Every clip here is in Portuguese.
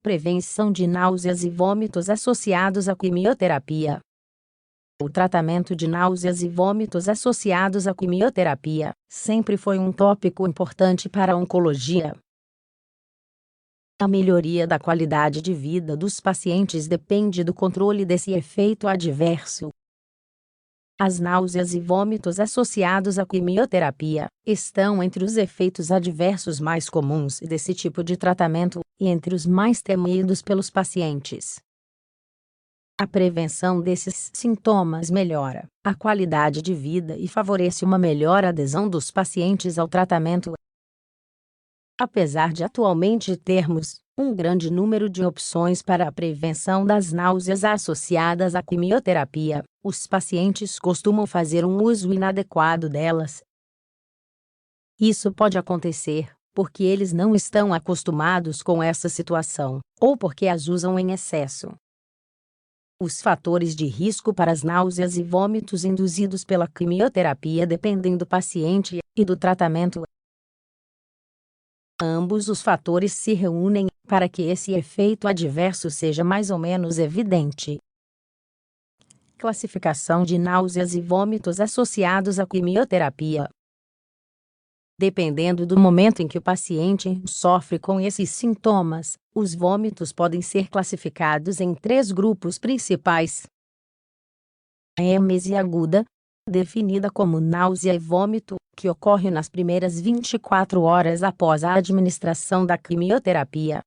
Prevenção de náuseas e vômitos associados à quimioterapia. O tratamento de náuseas e vômitos associados à quimioterapia sempre foi um tópico importante para a oncologia. A melhoria da qualidade de vida dos pacientes depende do controle desse efeito adverso. As náuseas e vômitos associados à quimioterapia estão entre os efeitos adversos mais comuns desse tipo de tratamento e entre os mais temidos pelos pacientes. A prevenção desses sintomas melhora a qualidade de vida e favorece uma melhor adesão dos pacientes ao tratamento. Apesar de atualmente termos um grande número de opções para a prevenção das náuseas associadas à quimioterapia, os pacientes costumam fazer um uso inadequado delas. Isso pode acontecer porque eles não estão acostumados com essa situação, ou porque as usam em excesso. Os fatores de risco para as náuseas e vômitos induzidos pela quimioterapia dependem do paciente e do tratamento. Ambos os fatores se reúnem para que esse efeito adverso seja mais ou menos evidente. Classificação de náuseas e vômitos associados à quimioterapia. Dependendo do momento em que o paciente sofre com esses sintomas, os vômitos podem ser classificados em 3 grupos principais. A êmese aguda, definida como náusea e vômito, que ocorre nas primeiras 24 horas após a administração da quimioterapia.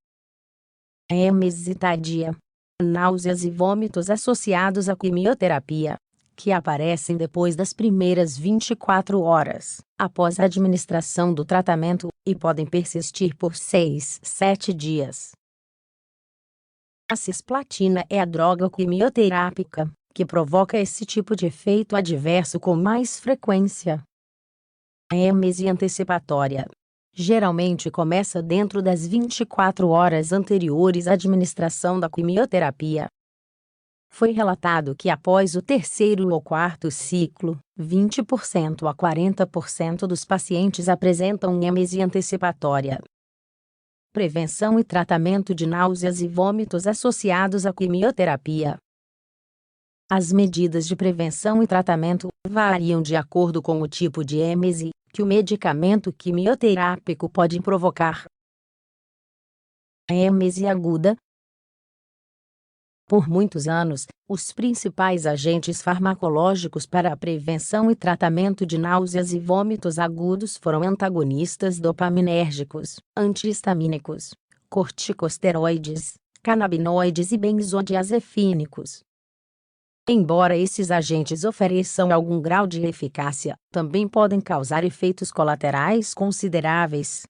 A êmese tardia, náuseas e vômitos associados à quimioterapia, que aparecem depois das primeiras 24 horas após a administração do tratamento e podem persistir por 6-7 dias. A cisplatina é a droga quimioterápica que provoca esse tipo de efeito adverso com mais frequência. A êmese antecipatória geralmente começa dentro das 24 horas anteriores à administração da quimioterapia. Foi relatado que após o 3º ou 4º ciclo, 20% a 40% dos pacientes apresentam êmese antecipatória. Prevenção e tratamento de náuseas e vômitos associados à quimioterapia. As medidas de prevenção e tratamento variam de acordo com o tipo de êmese que o medicamento quimioterápico pode provocar. A êmese aguda. Por muitos anos, os principais agentes farmacológicos para a prevenção e tratamento de náuseas e vômitos agudos foram antagonistas dopaminérgicos, antihistamínicos, corticosteroides, canabinoides e benzodiazepínicos. Embora esses agentes ofereçam algum grau de eficácia, também podem causar efeitos colaterais consideráveis.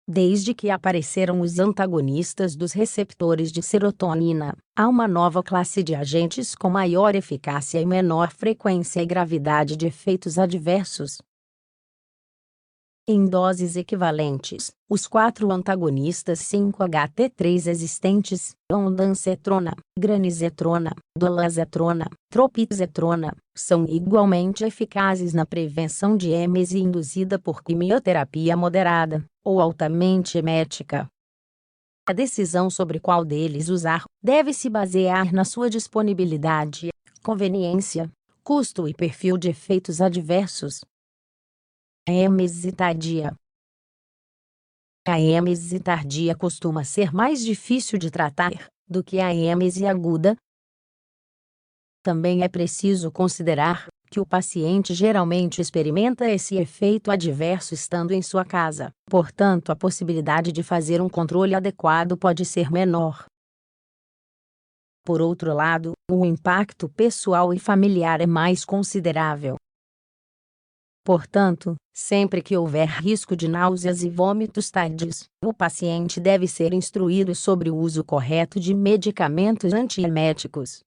Desde que apareceram os antagonistas dos receptores de serotonina, há uma nova classe de agentes com maior eficácia e menor frequência e gravidade de efeitos adversos. Em doses equivalentes, os 4 antagonistas 5-HT3 existentes, ondansetrona, granizetrona, dolazetrona, tropizetrona, são igualmente eficazes na prevenção de êmese induzida por quimioterapia moderada ou altamente emética. A decisão sobre qual deles usar deve se basear na sua disponibilidade, conveniência, custo e perfil de efeitos adversos. A êmese tardia. A êmese tardia costuma ser mais difícil de tratar do que a êmese aguda. Também é preciso considerar que o paciente geralmente experimenta esse efeito adverso estando em sua casa, portanto a possibilidade de fazer um controle adequado pode ser menor. Por outro lado, o impacto pessoal e familiar é mais considerável. Portanto, sempre que houver risco de náuseas e vômitos tardios, o paciente deve ser instruído sobre o uso correto de medicamentos antieméticos.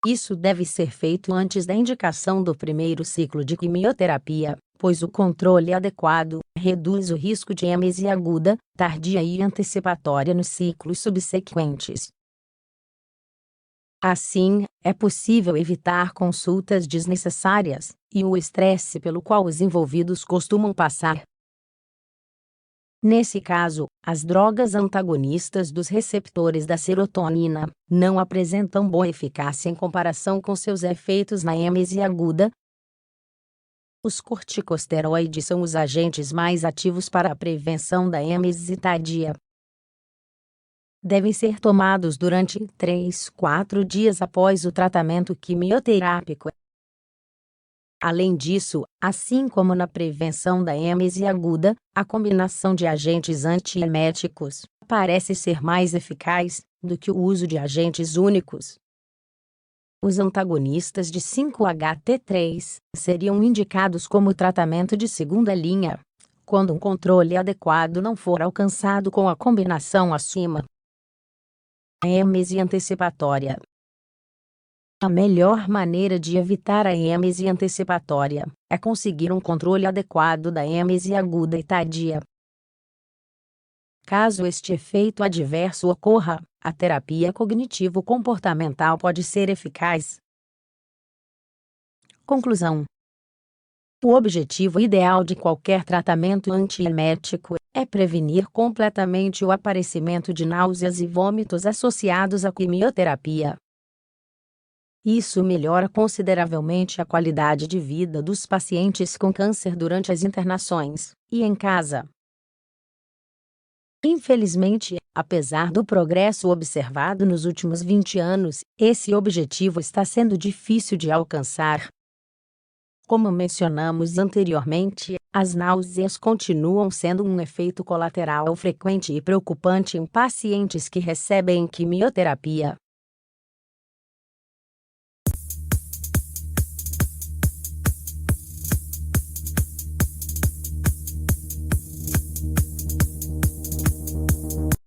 Isso deve ser feito antes da indicação do primeiro ciclo de quimioterapia, pois o controle adequado reduz o risco de êmese aguda, tardia e antecipatória nos ciclos subsequentes. Assim, é possível evitar consultas desnecessárias e o estresse pelo qual os envolvidos costumam passar. Nesse caso, as drogas antagonistas dos receptores da serotonina não apresentam boa eficácia em comparação com seus efeitos na êmese aguda. Os corticosteroides são os agentes mais ativos para a prevenção da êmese tardia. Devem ser tomados durante 3-4 dias após o tratamento quimioterápico. Além disso, assim como na prevenção da êmese aguda, a combinação de agentes antieméticos parece ser mais eficaz do que o uso de agentes únicos. Os antagonistas de 5-HT3 seriam indicados como tratamento de segunda linha, quando um controle adequado não for alcançado com a combinação acima. Êmese antecipatória. A melhor maneira de evitar a êmese antecipatória é conseguir um controle adequado da êmese aguda e tardia. Caso este efeito adverso ocorra, a terapia cognitivo-comportamental pode ser eficaz. Conclusão: o objetivo ideal de qualquer tratamento antiemético é prevenir completamente o aparecimento de náuseas e vômitos associados à quimioterapia. Isso melhora consideravelmente a qualidade de vida dos pacientes com câncer durante as internações e em casa. Infelizmente, apesar do progresso observado nos últimos 20 anos, esse objetivo está sendo difícil de alcançar. Como mencionamos anteriormente, as náuseas continuam sendo um efeito colateral frequente e preocupante em pacientes que recebem quimioterapia.